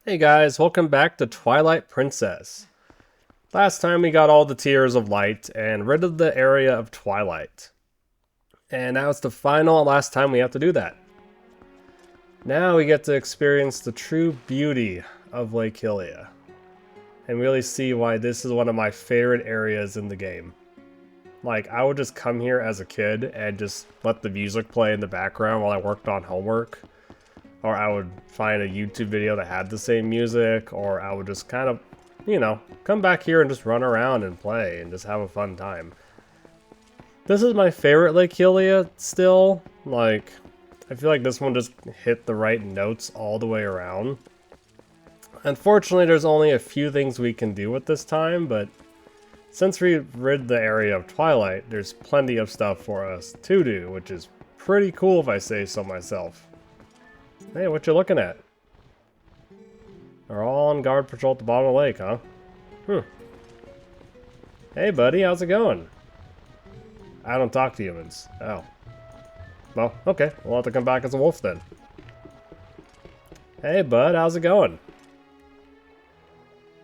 Hey guys, welcome back to Twilight Princess. Last time we got all the Tears of Light and rid of the area of Twilight. And now it's the final and last time we have to do that. Now we get to experience the true beauty of Lake Hylia. And really see why this is one of my favorite areas in the game. Like, I would just come here as a kid and just let the music play in the background while I worked on homework. Or I would find a YouTube video that had the same music, or I would just kind of, come back here and just run around and play and just have a fun time. This is my favorite Lake Hylia still. Like, I feel like this one just hit the right notes all the way around. Unfortunately, there's only a few things we can do at this time, but since we rid the area of Twilight, there's plenty of stuff for us to do, which is pretty cool if I say so myself. Hey, what you looking at? They're all on guard patrol at the bottom of the lake, huh? Hey, buddy, how's it going? I don't talk to humans. Oh. Well, okay. We'll have to come back as a wolf then. Hey, bud, how's it going?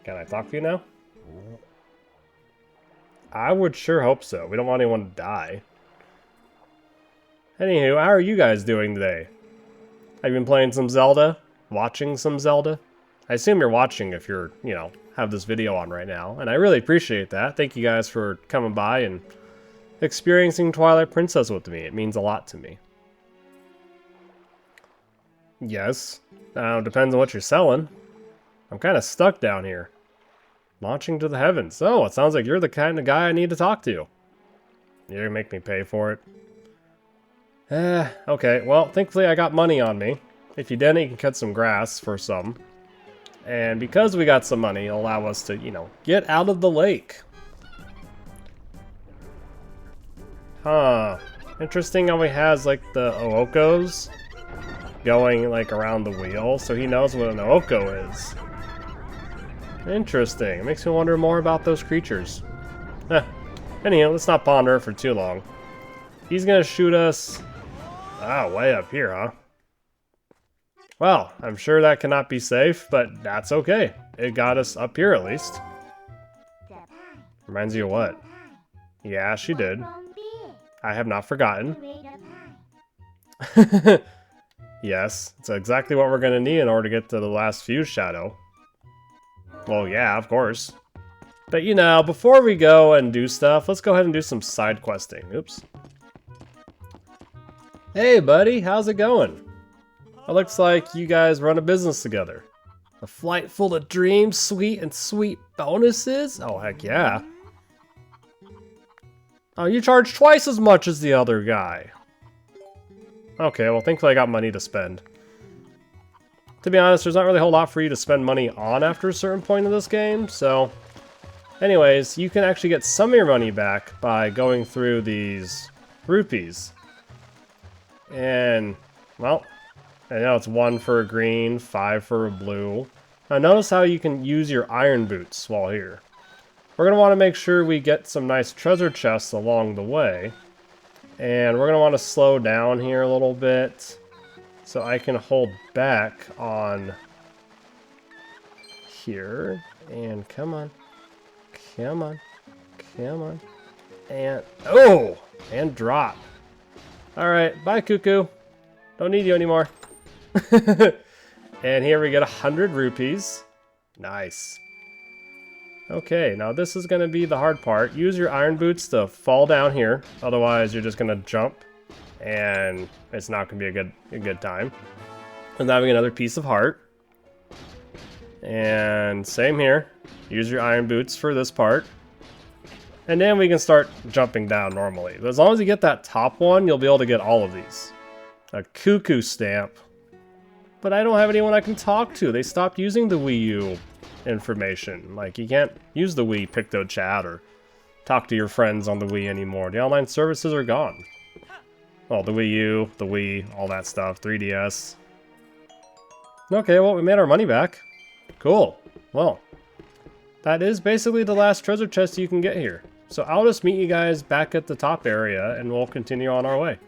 Can I talk to you now? I would sure hope so. We don't want anyone to die. Anywho, how are you guys doing today? Have you been playing some Zelda? Watching some Zelda? I assume you're watching if you're, have this video on right now. And I really appreciate that. Thank you guys for coming by and experiencing Twilight Princess with me. It means a lot to me. Yes. Depends on what you're selling. I'm kind of stuck down here. Launching to the heavens. Oh, it sounds like you're the kind of guy I need to talk to. You're gonna make me pay for it. Okay, well, thankfully I got money on me. If you didn't, you can cut some grass for some. And because we got some money, it'll allow us to, get out of the lake. Huh. Interesting how he has, like, the Ookos going, like, around the wheel, so he knows what an Ooko is. Interesting. It makes me wonder more about those creatures. Anyhow, let's not ponder for too long. He's gonna shoot us... way up here, huh? Well, I'm sure that cannot be safe, but that's okay. It got us up here at least. Reminds you of what? Yeah, she did. I have not forgotten. Yes, it's exactly what we're gonna need in order to get to the last fuse shadow. Well, yeah, of course. But before we go and do stuff, let's go ahead and do some side questing. Oops. Hey, buddy, how's it going? It looks like you guys run a business together. A flight full of dreams, sweet bonuses? Oh, heck yeah. Oh, you charge twice as much as the other guy. Okay, well, thankfully I got money to spend. To be honest, there's not really a whole lot for you to spend money on after a certain point in this game, so... Anyways, you can actually get some of your money back by going through these rupees. And, well, I know it's 1 for a green, 5 for a blue. Now notice how you can use your iron boots while here. We're going to want to make sure we get some nice treasure chests along the way. And we're going to want to slow down here a little bit so I can hold back on here. And come on. Come on. Come on. And, oh! And drop. Alright, bye Cuckoo. Don't need you anymore. And here we get 100 rupees. Nice. Okay, now this is going to be the hard part. Use your iron boots to fall down here. Otherwise, you're just going to jump. And it's not going to be a good time. And having another piece of heart. And same here. Use your iron boots for this part. And then we can start jumping down normally. But as long as you get that top one, you'll be able to get all of these. A cuckoo stamp. But I don't have anyone I can talk to. They stopped using the Wii U information. Like, you can't use the Wii Picto Chat or talk to your friends on the Wii anymore. The online services are gone. Well, the Wii U, the Wii, all that stuff, 3DS. Okay, well, we made our money back. Cool. Well, that is basically the last treasure chest you can get here. So I'll just meet you guys back at the top area and we'll continue on our way.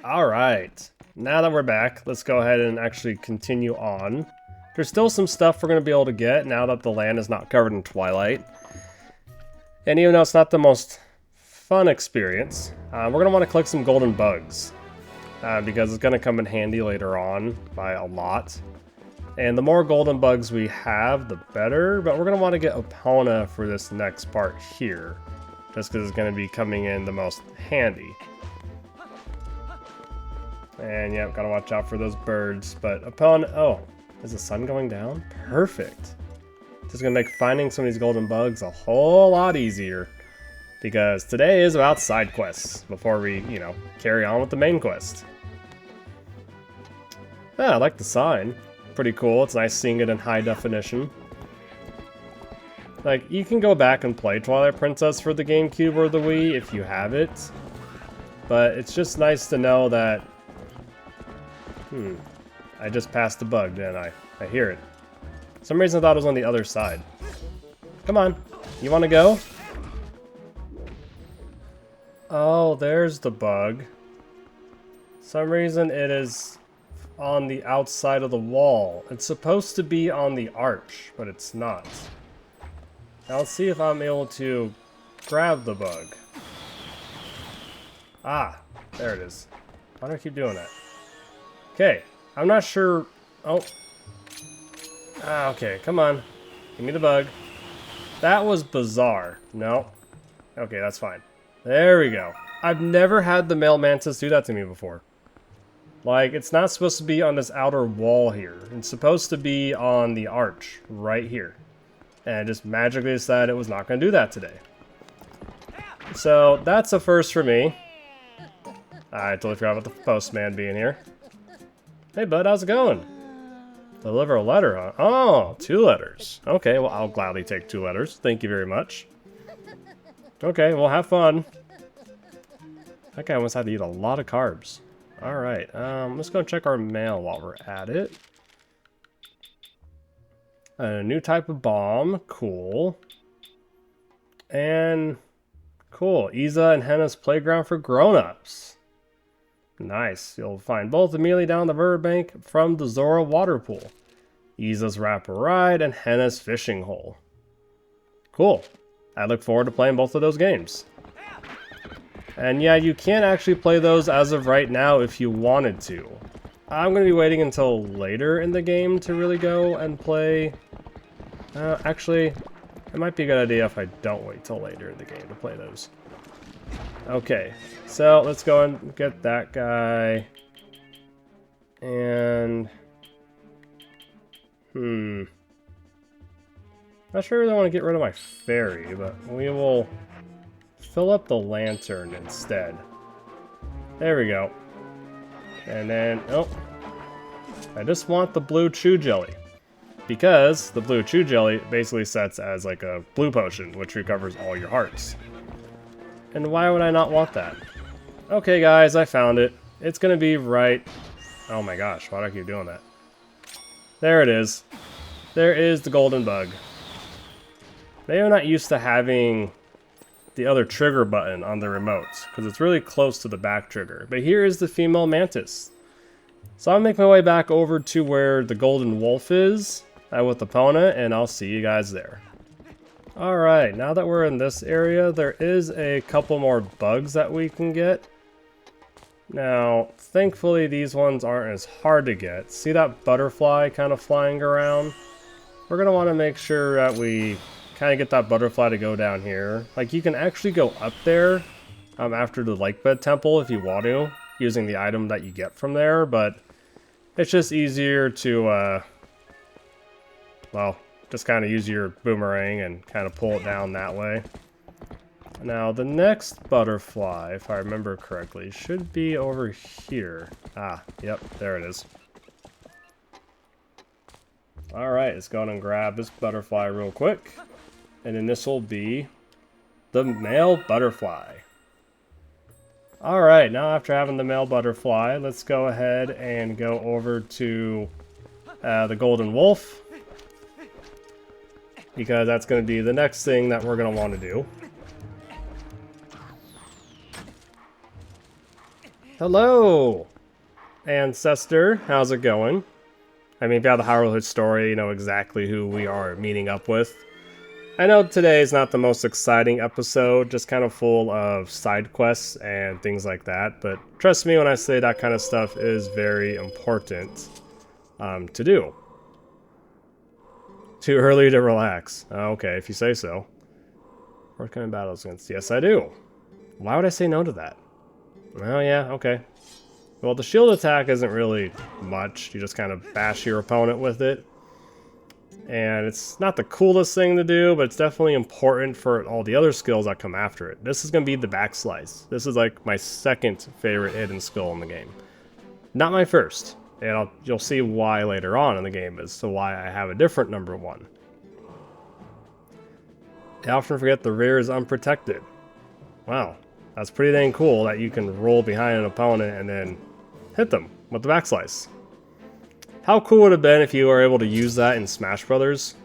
Alright, now that we're back, let's go ahead and actually continue on. There's still some stuff we're going to be able to get now that the land is not covered in Twilight. And even though it's not the most fun experience, we're going to want to collect some golden bugs. Because it's going to come in handy later on by a lot. And the more golden bugs we have, the better. But we're going to want to get Epona for this next part here. Just because it's going to be coming in the most handy. And yeah, gotta watch out for those birds. But Epona... Oh, is the sun going down? Perfect. Just gonna make finding some of these golden bugs a whole lot easier. Because today is about side quests before we, you know, carry on with the main quest. Yeah, I like the sign. Pretty cool. It's nice seeing it in high definition. Like, you can go back and play Twilight Princess for the GameCube or the Wii if you have it. But it's just nice to know that... I just passed the bug, didn't I? I hear it. For some reason I thought it was on the other side. Come on. You want to go? Oh, there's the bug. For some reason it is on the outside of the wall. It's supposed to be on the arch, but it's not. Now let's see if I'm able to grab the bug. Ah, there it is. Why do I keep doing that? Okay, I'm not sure... Oh. Ah, okay, come on. Give me the bug. That was bizarre. No. Okay, that's fine. There we go. I've never had the male mantis do that to me before. Like, it's not supposed to be on this outer wall here. It's supposed to be on the arch, right here. And it just magically decided it was not going to do that today. So, that's a first for me. I totally forgot about the postman being here. Hey bud, how's it going? Deliver a letter, huh? Oh, 2 letters. Okay, well I'll gladly take 2 letters. Thank you very much. Okay, well have fun. That guy must have to eat a lot of carbs. Alright, let's go check our mail while we're at it. A new type of bomb, cool. And cool, Iza and Henna's playground for grown-ups. Nice. You'll find both immediately down the riverbank from the Zora water pool. Iza's Rapper Ride and Henna's fishing hole. Cool. I look forward to playing both of those games. And yeah, you can't actually play those as of right now if you wanted to. I'm going to be waiting until later in the game to really go and play. Actually, it might be a good idea if I don't wait till later in the game to play those. Okay, so let's go and get that guy. And... Not sure I really want to get rid of my fairy, but we will fill up the lantern instead. There we go. And then, oh, I just want the blue chew jelly. Because the blue chew jelly basically sets as like a blue potion, which recovers all your hearts. And why would I not want that? Okay guys, I found it. It's gonna be right... Oh my gosh, why do I keep doing that? There it is. There is the golden bug. Maybe I'm not used to having the other trigger button on the remote, because it's really close to the back trigger. But here is the female mantis. So I'll make my way back over to where the golden wolf is with Epona, and I'll see you guys there. Alright, now that we're in this area, there is a couple more bugs that we can get. Now, thankfully these ones aren't as hard to get. See that butterfly kind of flying around? We're going to want to make sure that we kind of get that butterfly to go down here. Like, you can actually go up there after the lake bed temple if you want to, using the item that you get from there, but it's just easier to, well, just kind of use your boomerang and kind of pull it down that way. Now, the next butterfly, if I remember correctly, should be over here. Ah, yep, there it is. Alright, let's go and grab this butterfly real quick. And then this will be the male butterfly. Alright, now after having the male butterfly, let's go ahead and go over to the golden wolf. Because that's going to be the next thing that we're going to want to do. Hello, ancestor. How's it going? I mean, if you have the Hyrule story, you know exactly who we are meeting up with. I know today is not the most exciting episode, just kind of full of side quests and things like that, but trust me when I say that kind of stuff is very important to do. Too early to relax. Okay, if you say so. What kind of battles against? Yes, I do. Why would I say no to that? Oh yeah, okay. Well, the shield attack isn't really much. You just kind of bash your opponent with it. And it's not the coolest thing to do, but it's definitely important for all the other skills that come after it. This is going to be the backslice. This is like my second favorite hidden skill in the game. Not my first. And you'll see why later on in the game as to why I have a different number one. I often forget the rear is unprotected. Wow, that's pretty dang cool that you can roll behind an opponent and then hit them with the backslice. How cool would it have been if you were able to use that in Smash Brothers?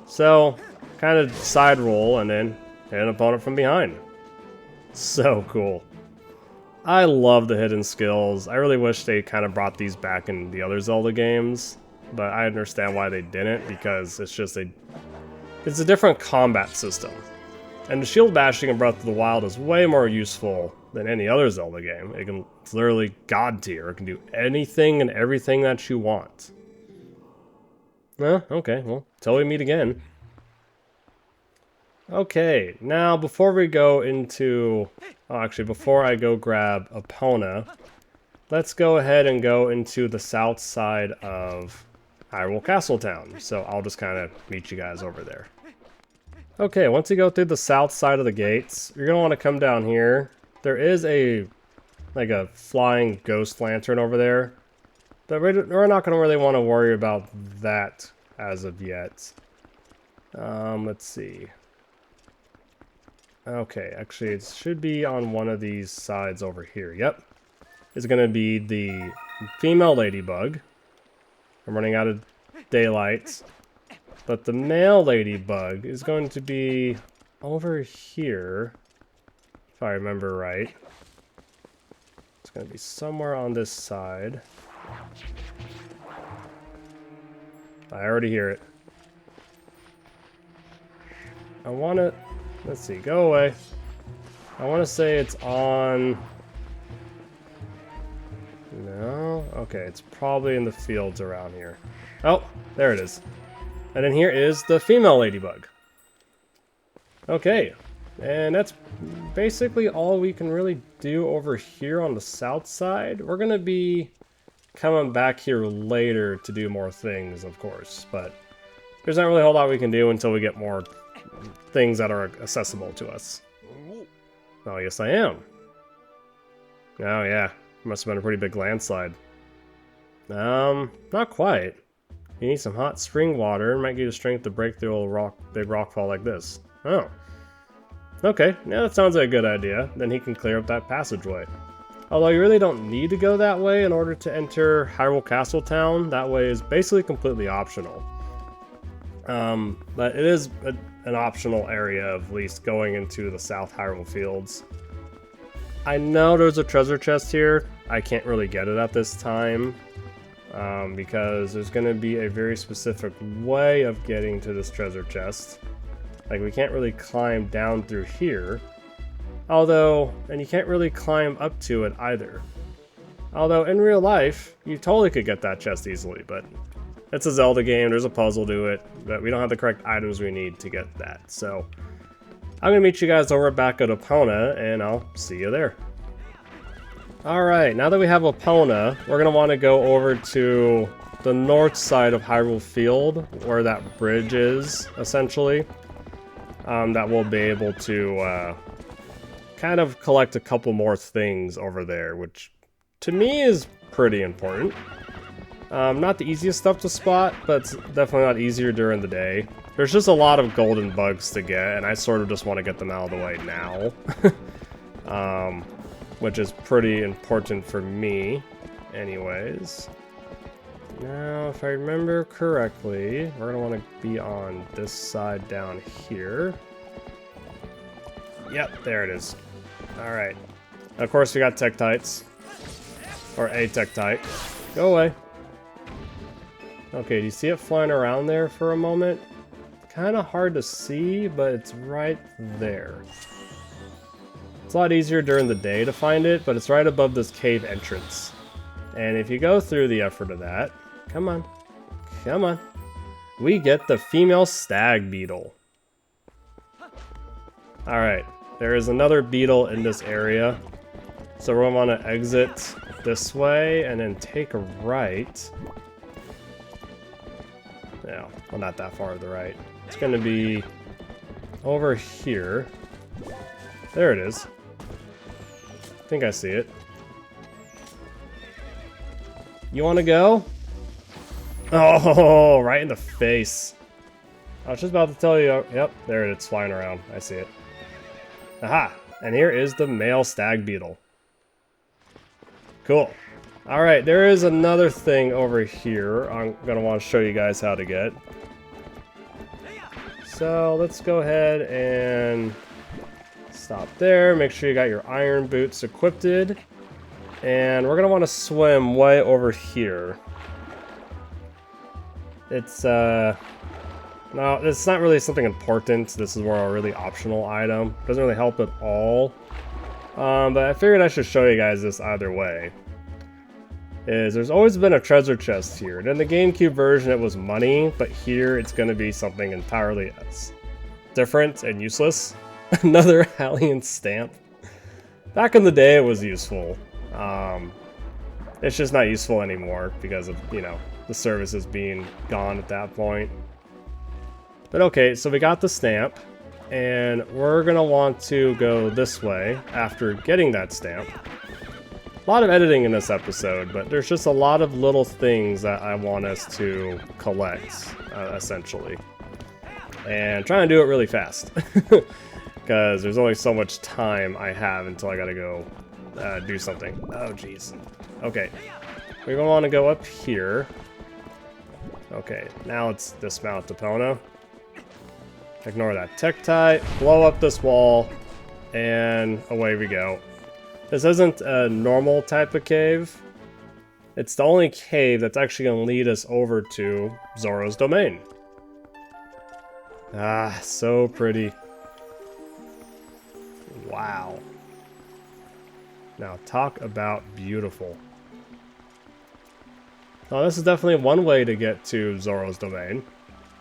So, kind of side roll and then hit an opponent from behind. So cool. I love the hidden skills. I really wish they kind of brought these back in the other Zelda games, but I understand why they didn't, because it's just it's a different combat system. And the shield bashing in Breath of the Wild is way more useful than any other Zelda game. It's literally God tier. It can do anything and everything that you want. Okay, well, till we meet again. Okay, now before we go into... Oh, actually, before I go grab Epona, let's go ahead and go into the south side of Hyrule Castle Town. So I'll just kind of meet you guys over there. Okay, once you go through the south side of the gates, you're going to want to come down here. There is a flying ghost lantern over there. But we're not going to really want to worry about that as of yet. Let's see. Okay, actually it should be on one of these sides over here. Yep. It's going to be the female ladybug. I'm running out of daylight. But the male ladybug is going to be over here, if I remember right. It's going to be somewhere on this side. I already hear it. I want to... Let's see, go away. I want to say it's on... No? Okay, it's probably in the fields around here. Oh, there it is. And then here is the female ladybug. Okay, and that's basically all we can really do over here on the south side. We're going to be coming back here later to do more things, of course, but there's not really a whole lot we can do until we get more things that are accessible to us. Oh, yes I am. Oh yeah, must have been a pretty big landslide. Not quite. You need some hot spring water. It might give you strength to break through a big rock fall like this. Oh. Okay, yeah, that sounds like a good idea. Then he can clear up that passageway. Although you really don't need to go that way in order to enter Hyrule Castle Town. That way is basically completely optional. But it is an optional area of at least going into the South Hyrule Fields. I know there's a treasure chest here. I can't really get it at this time. Because there's going to be a very specific way of getting to this treasure chest. Like, we can't really climb down through here. Although, and you can't really climb up to it either. Although, in real life, you totally could get that chest easily, but it's a Zelda game, there's a puzzle to it, but we don't have the correct items we need to get that. So, I'm going to meet you guys over back at Epona, and I'll see you there. Alright, now that we have Epona, we're going to want to go over to the north side of Hyrule Field, where that bridge is, essentially. That we'll be able to kind of collect a couple more things over there, which to me is pretty important. Not the easiest stuff to spot, but it's definitely not easier during the day. There's just a lot of golden bugs to get, and I sort of just want to get them out of the way now. Which is pretty important for me, anyways. Now, if I remember correctly, we're going to want to be on this side down here. Yep, there it is. Alright. Of course, we got Tektites. Or a Tektite. Go away. Okay, do you see it flying around there for a moment? Kind of hard to see, but it's right there. It's a lot easier during the day to find it, but it's right above this cave entrance. And if you go through the effort of that, come on, come on, we get the female stag beetle. Alright, there is another beetle in this area. So we're going to want to exit this way and then take a right. No, well, not that far to the right. It's going to be over here. There it is. I think I see it. You want to go? Oh, right in the face. I was just about to tell you. Yep, there it is, flying around. I see it. Aha! And here is the male stag beetle. Cool. Alright, there is another thing over here I'm going to want to show you guys how to get. So let's go ahead and stop there. Make sure you got your iron boots equipped. And we're going to want to swim way over here. It's, no, it's not really something important. This is more a really optional item. Doesn't really help at all. But I figured I should show you guys this either way. There's always been a treasure chest here. And in the GameCube version it was money, but here it's going to be something entirely different and useless. Another Hallian stamp. Back in the day it was useful. It's just not useful anymore because of, you know, the services being gone at that point. But okay, so we got the stamp, and we're gonna want to go this way after getting that stamp. A lot of editing in this episode, but there's just a lot of little things that I want us to collect, essentially. And trying to do it really fast. Because there's only so much time I have until I gotta go do something. Oh, jeez. Okay. We're gonna want to go up here. Okay, now let's dismount Epona. Ignore that Tektite, blow up this wall, and away we go. This isn't a normal type of cave. It's the only cave that's actually going to lead us over to Zora's domain. Ah, so pretty. Wow. Now talk about beautiful. Well, this is definitely one way to get to Zora's domain,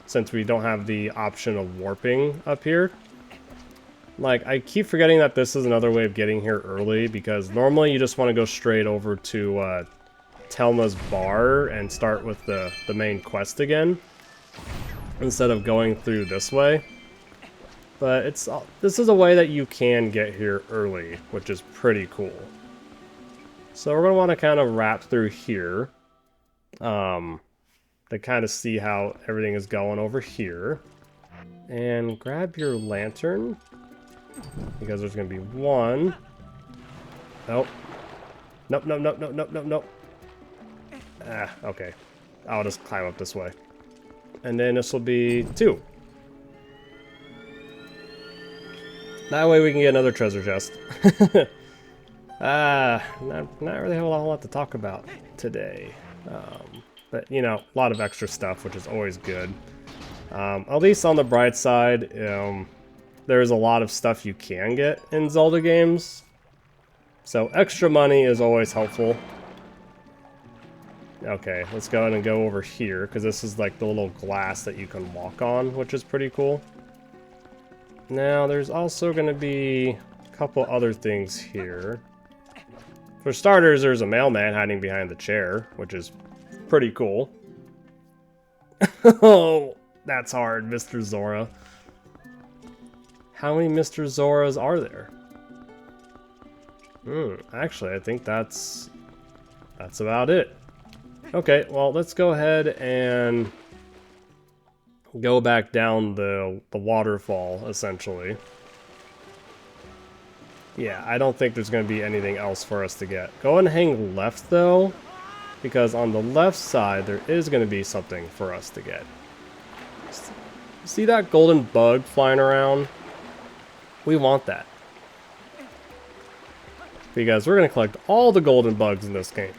since we don't have the option of warping up here. Like, I keep forgetting that this is another way of getting here early, because normally you just want to go straight over to Telma's bar and start with the main quest again, instead of going through this way. But this is a way that you can get here early, which is pretty cool. So we're going to want to kind of wrap through here. To kind of see how everything is going over here. And grab your lantern, because there's going to be one. Nope. Nope, nope, nope, nope, nope, nope, nope. Ah, okay. I'll just climb up this way. And then this will be 2. That way we can get another treasure chest. Not really have a whole lot to talk about today. But, you know, a lot of extra stuff, which is always good. At least on the bright side, there's a lot of stuff you can get in Zelda games. So extra money is always helpful. Okay, let's go ahead and go over here, because this is like the little glass that you can walk on, which is pretty cool. Now, there's also going to be a couple other things here. For starters, there's a mailman hiding behind the chair, which is pretty cool. Oh, that's hard, Mr. Zora. How many Mr. Zoras are there? Actually, I think that's about it. Okay, well, let's go ahead and go back down the waterfall, essentially. Yeah, I don't think there's going to be anything else for us to get. Go and hang left, though, because on the left side, there is going to be something for us to get. See that golden bug flying around? We want that. Because we're going to collect all the golden bugs in this game.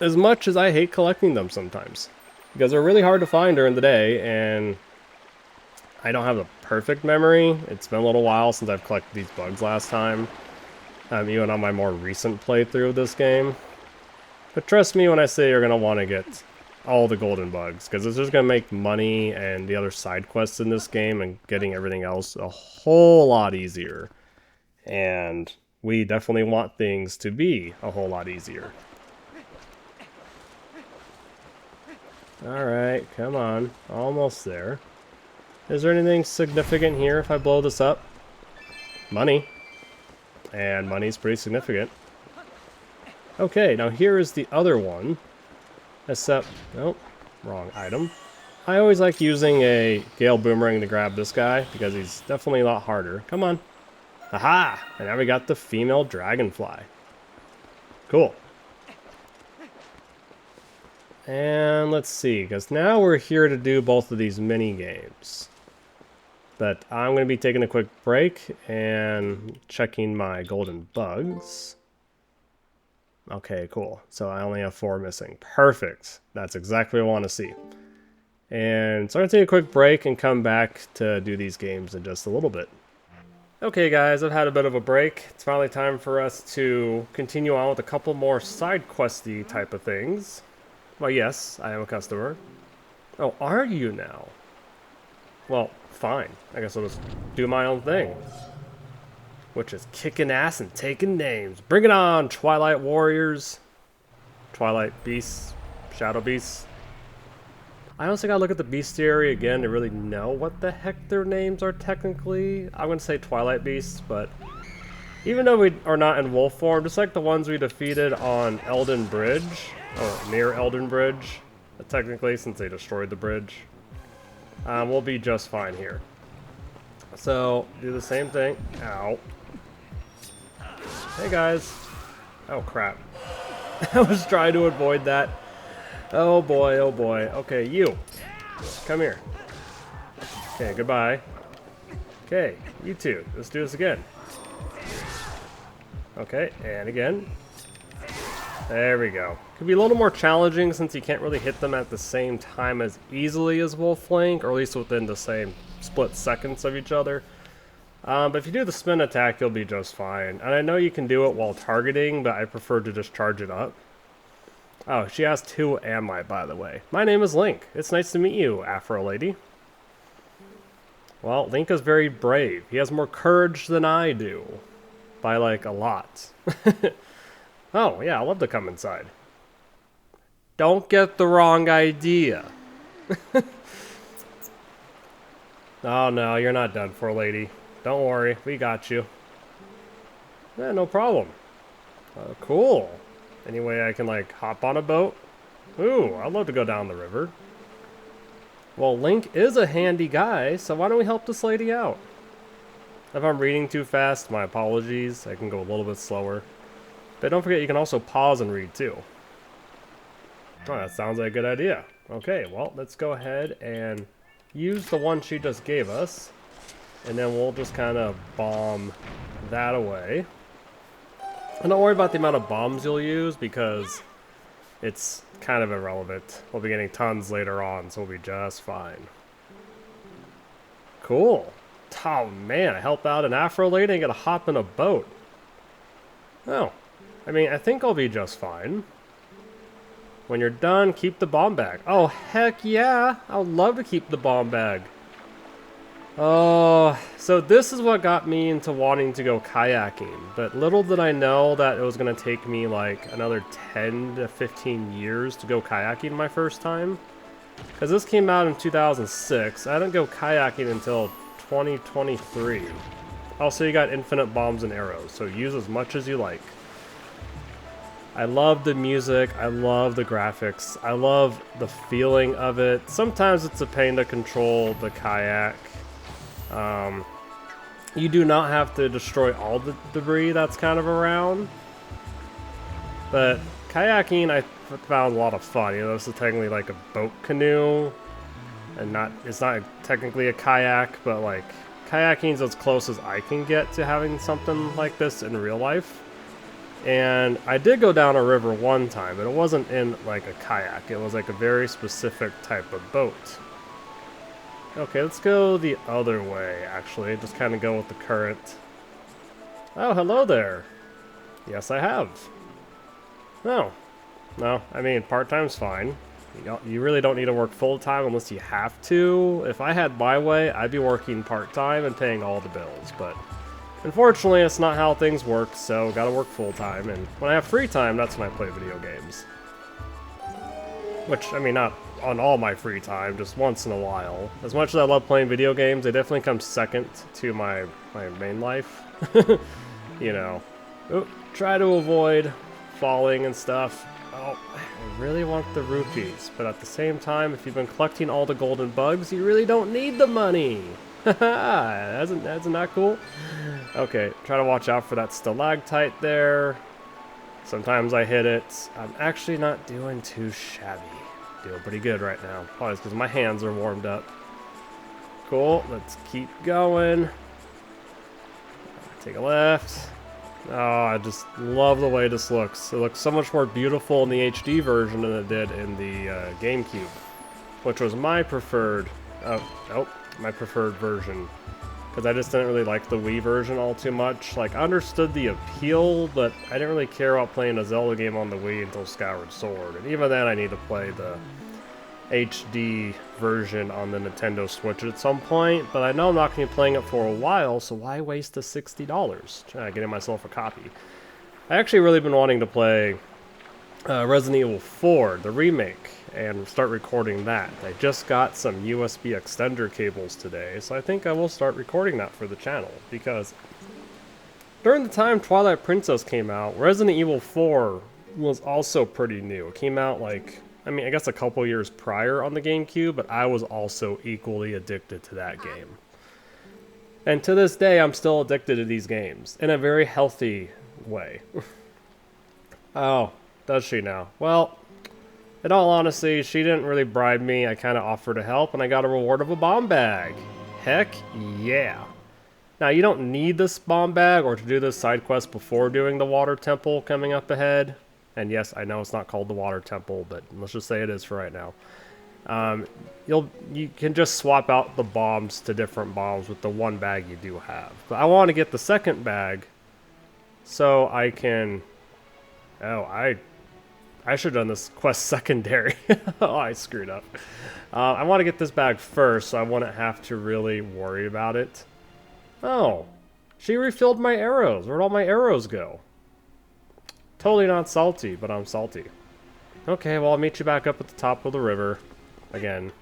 As much as I hate collecting them sometimes. because they're really hard to find during the day, and I don't have the perfect memory. It's been a little while since I've collected these bugs last time, even on my more recent playthrough of this game. But trust me when I say you're going to want to get all the golden bugs, because it's just going to make money and the other side quests in this game and getting everything else a whole lot easier. And we definitely want things to be a whole lot easier. Alright, come on. Almost there. Is there anything significant here if I blow this up? Money. And money's pretty significant. Okay, now here is the other one. Except, nope, wrong item. I always like using a Gale Boomerang to grab this guy, because he's definitely a lot harder. Come on. Aha! And now we got the female dragonfly. Cool. And let's see, because now we're here to do both of these mini games. But I'm going to be taking a quick break and checking my golden bugs. Okay, cool. So I only have 4 missing. Perfect. That's exactly what I want to see. And so I'm going to take a quick break and come back to do these games in just a little bit. Okay guys, I've had a bit of a break. It's finally time for us to continue on with a couple more side questy type of things. Well, yes, I am a customer. Oh, are you now? Well, fine. I guess I'll just do my own thing. Which is kicking ass and taking names. Bring it on, Twilight Warriors. Twilight Beasts. Shadow Beasts. I honestly gotta look at the bestiary again to really know what the heck their names are technically. I'm gonna say Twilight Beasts, but even though we are not in wolf form, just like the ones we defeated on Elden Bridge, or near Elden Bridge, technically, since they destroyed the bridge, we'll be just fine here. So, do the same thing. Ow. Hey guys. Oh crap. I was trying to avoid that. Oh boy, oh boy. Okay, you. Come here. Okay, goodbye. Okay, you two. Let's do this again. Okay, and again. There we go. Could be a little more challenging since you can't really hit them at the same time as easily as Wolf Flank, or at least within the same split seconds of each other. But if you do the spin attack, you'll be just fine. And I know you can do it while targeting, but I prefer to just charge it up. Oh, she asked, who am I, by the way? My name is Link. It's nice to meet you, Afro Lady. Well, Link is very brave. He has more courage than I do. By, like, a lot. Oh, yeah, I love to come inside. Don't get the wrong idea. Oh, no, you're not done for, lady. Don't worry, we got you. Yeah, no problem. Cool. Any way I can, like, hop on a boat? Ooh, I'd love to go down the river. Well, Link is a handy guy, so why don't we help this lady out? If I'm reading too fast, my apologies. I can go a little bit slower. But don't forget, you can also pause and read, too. Oh, that sounds like a good idea. Okay, well, let's go ahead and use the one she just gave us. And then we'll just kind of bomb that away. And don't worry about the amount of bombs you'll use, because it's kind of irrelevant. We'll be getting tons later on, so we'll be just fine. Cool. Oh man, I helped out an Afro lady and get to hop in a boat. Oh, I mean, I think I'll be just fine. When you're done, keep the bomb bag. Oh, heck yeah. I would love to keep the bomb bag. Oh, so this is what got me into wanting to go kayaking. But little did I know that it was going to take me like another 10 to 15 years to go kayaking my first time. Because this came out in 2006. I didn't go kayaking until 2023. Also, you got infinite bombs and arrows, so use as much as you like. I love the music, I love the graphics, I love the feeling of it. Sometimes it's a pain to control the kayak. You do not have to destroy all the debris that's kind of around. But kayaking I found a lot of fun. You know, this is technically like a boat canoe. And it's not technically a kayak, but like kayaking is as close as I can get to having something like this in real life. And I did go down a river one time, but it wasn't in like a kayak. It was like a very specific type of boat. Okay, let's go the other way, actually. Just kind of go with the current. Oh, hello there. Yes, I have. No. No, I mean, part-time's fine. You really don't need to work full-time unless you have to. If I had my way, I'd be working part-time and paying all the bills, but unfortunately, it's not how things work, so gotta work full-time, and when I have free time, that's when I play video games. Which, I mean, not on all my free time, just once in a while. As much as I love playing video games, they definitely come second to my main life. You know. Ooh, try to avoid falling and stuff. Oh, I really want the rupees, but at the same time, if you've been collecting all the golden bugs, you really don't need the money. Haha, isn't that cool? Okay, try to watch out for that stalactite there. Sometimes I hit it. I'm actually not doing too shabby. Doing pretty good right now. Probably because my hands are warmed up. Cool, let's keep going. Take a left. Oh, I just love the way this looks. It looks so much more beautiful in the HD version than it did in the GameCube, which was my preferred, my preferred version, because I just didn't really like the Wii version all too much. Like, I understood the appeal, but I didn't really care about playing a Zelda game on the Wii until Skyward Sword, and even then I need to play the HD version on the Nintendo Switch at some point, but I know I'm not going to be playing it for a while, so why waste the $60 trying to get myself a copy? I actually really been wanting to play Resident Evil 4, the remake, and start recording that. I just got some USB extender cables today, so I think I will start recording that for the channel, because during the time Twilight Princess came out, Resident Evil 4 was also pretty new. It came out like, I mean, I guess a couple years prior on the GameCube, but I was also equally addicted to that game. And to this day, I'm still addicted to these games, in a very healthy way. Oh, does she now? Well, in all honesty, she didn't really bribe me. I kind of offered to help, and I got a reward of a bomb bag. Heck yeah. Now, you don't need this bomb bag or to do this side quest before doing the water temple coming up ahead. And yes, I know it's not called the Water Temple, but let's just say it is for right now. You can just swap out the bombs to different bombs with the one bag you do have. But I want to get the second bag so I can... Oh, I should have done this quest secondary. Oh, I screwed up. I want to get this bag first, so I wouldn't have to really worry about it. Oh, she refilled my arrows. Where'd all my arrows go? Totally not salty, but I'm salty. Okay, well, I'll meet you back up at the top of the river. Again.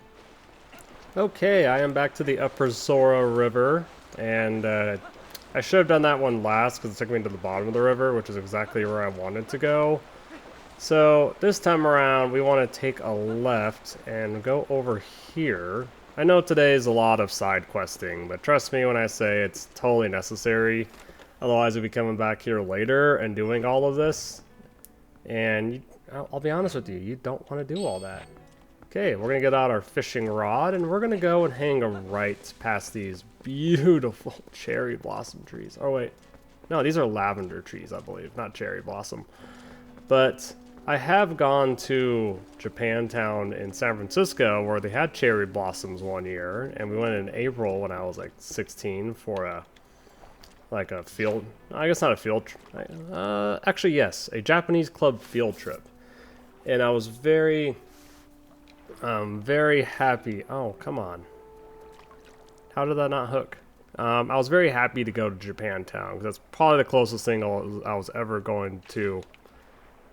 Okay, I am back to the Upper Zora River. And I should have done that one last because it took me to the bottom of the river, which is exactly where I wanted to go. So, this time around, we want to take a left and go over here. I know today is a lot of side questing, but trust me when I say it's totally necessary. Otherwise, we'll be coming back here later and doing all of this. And I'll be honest with you, you don't want to do all that. Okay, we're going to get out our fishing rod, and we're going to go and hang a right past these beautiful cherry blossom trees. Oh, wait. No, these are lavender trees, I believe, not cherry blossom. But I have gone to Japantown in San Francisco where they had cherry blossoms one year, and we went in April when I was like 16 for a field, I guess not a field trip, actually yes, a Japanese club field trip. And I was very happy. Oh, come on. How did that not hook? I was very happy to go to Japantown, because that's probably the closest thing I was ever going to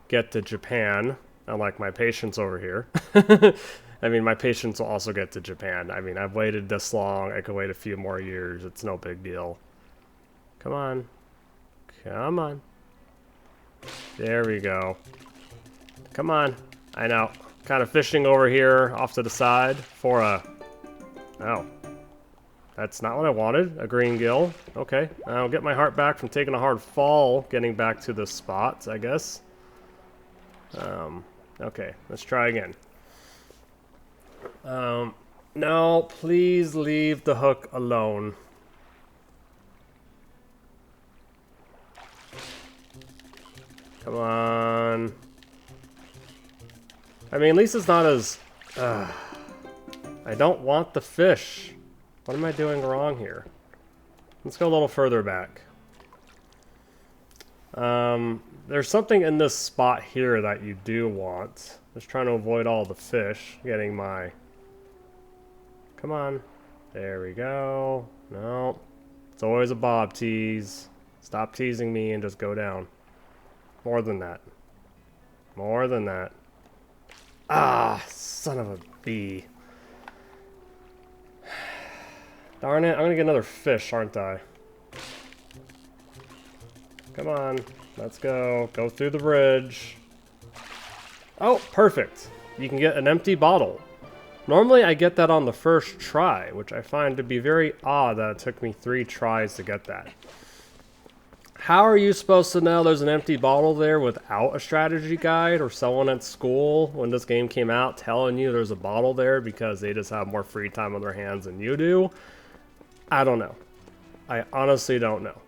get to Japan, unlike my patients over here. I mean, my patients will also get to Japan. I mean, I've waited this long, I could wait a few more years, it's no big deal. Come on. Come on. There we go. Come on. I know. Kind of fishing over here off to the side for a... Oh. That's not what I wanted. A green gill. Okay. I'll get my heart back from taking a hard fall getting back to this spot, I guess. Okay. Let's try again. No, please leave the hook alone. Come on. I mean, at least it's not as... I don't want the fish. What am I doing wrong here? Let's go a little further back. There's something in this spot here that you do want. Just trying to avoid all the fish. Getting my... Come on. There we go. No. It's always a bob tease. Stop teasing me and just go down. More than that. More than that. Ah, son of a bee. Darn it, I'm gonna get another fish, aren't I? Come on, let's go. Go through the bridge. Oh, perfect. You can get an empty bottle. Normally I get that on the first try, which I find to be very odd that it took me 3 tries to get that. How are you supposed to know there's an empty bottle there without a strategy guide or someone at school when this game came out telling you there's a bottle there because they just have more free time on their hands than you do? I don't know. I honestly don't know.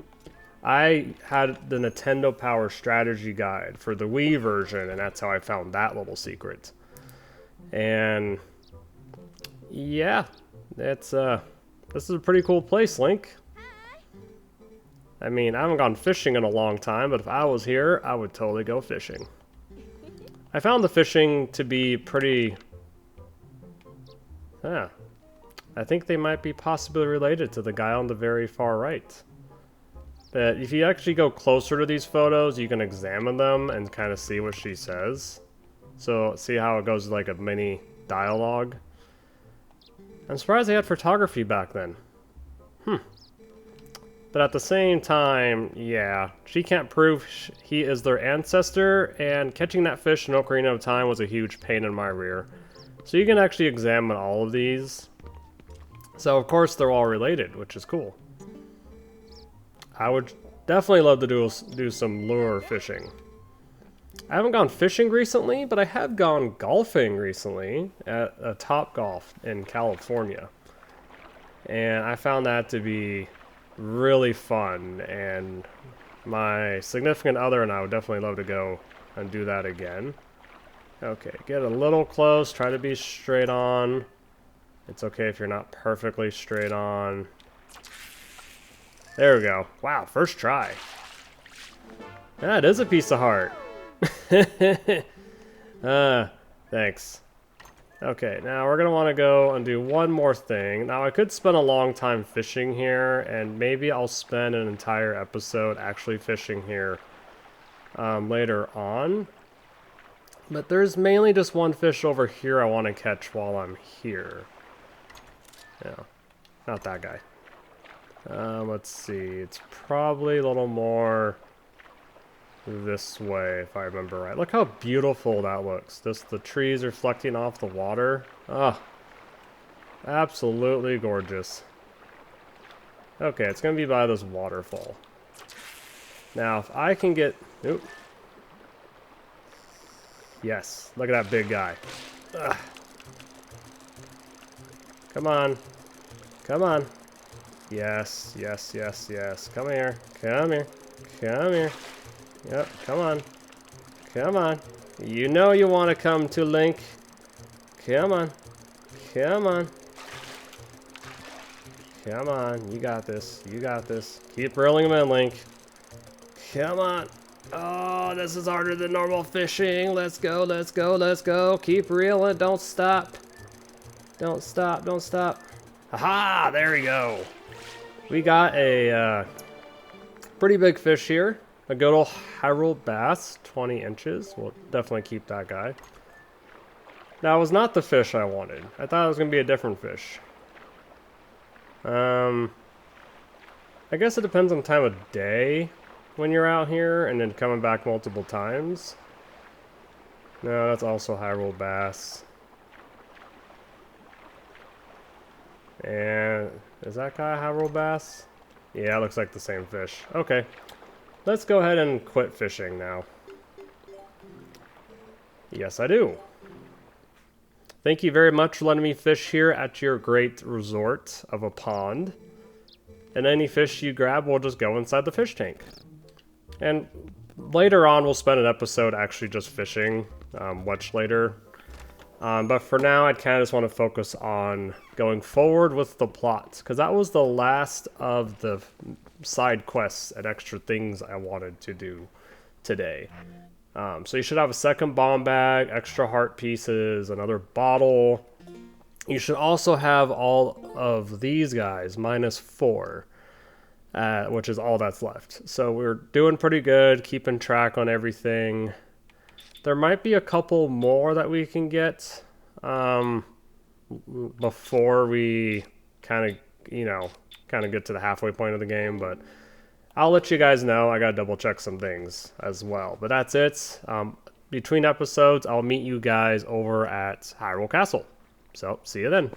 I had the Nintendo Power strategy guide for the Wii version, and that's how I found that little secret. And yeah, it's this is a pretty cool place, Link. I mean, I haven't gone fishing in a long time, but if I was here, I would totally go fishing. I found the fishing to be pretty... I think they might be possibly related to the guy on the very far right. But if you actually go closer to these photos, you can examine them and kind of see what she says. So, see how it goes like a mini dialogue? I'm surprised they had photography back then. But at the same time, yeah, she can't prove he is their ancestor, and catching that fish in Ocarina of Time was a huge pain in my rear. So you can actually examine all of these. So of course they're all related, which is cool. I would definitely love to do some lure fishing. I haven't gone fishing recently, but I have gone golfing recently at a Top Golf in California. And I found that to be really fun, and my significant other and I would definitely love to go and do that again. Okay, get a little close, try to be straight on. It's okay if you're not perfectly straight on. There we go. Wow, first try. That is a piece of heart. Thanks. Okay, now we're going to want to go and do one more thing. Now, I could spend a long time fishing here, and maybe I'll spend an entire episode actually fishing here later on. But there's mainly just one fish over here I want to catch while I'm here. Yeah, not that guy. Let's see, it's probably a little more this way, if I remember right. Look how beautiful that looks. Just the trees reflecting off the water. Ah, absolutely gorgeous. Okay, it's gonna be by this waterfall. Now, if I can get... Oop. Yes, look at that big guy. Ugh. Come on. Come on. Yes, yes, yes, yes. Come here. Come here. Come here. Yep, come on. Come on. You know you want to come to Link. Come on. Come on. Come on. You got this. You got this. Keep reeling him in, Link. Come on. Oh, this is harder than normal fishing. Let's go, let's go, let's go. Keep reeling. Don't stop. Don't stop, don't stop. Aha! There we go. We got a pretty big fish here. A good old Hyrule bass, 20 inches. We'll definitely keep that guy. Now, it was not the fish I wanted. I thought it was going to be a different fish. I guess it depends on the time of day when you're out here and then coming back multiple times. No, that's also Hyrule bass. And is that guy Hyrule bass? Yeah, it looks like the same fish. Okay. Let's go ahead and quit fishing now. Yes, I do. Thank you very much for letting me fish here at your great resort of a pond. And any fish you grab will just go inside the fish tank. And later on, we'll spend an episode actually just fishing, much later. But for now, I kind of just want to focus on going forward with the plot, because that was the last of the side quests and extra things I wanted to do today. So you should have a second bomb bag, extra heart pieces, another bottle. You should also have all of these guys, -4, which is all that's left. So we're doing pretty good, keeping track on everything. There might be a couple more that we can get before we kind of get to the halfway point of the game, but I'll let you guys know. I gotta double check some things as well. But that's it. Between episodes, I'll meet you guys over at Hyrule Castle. So, see you then.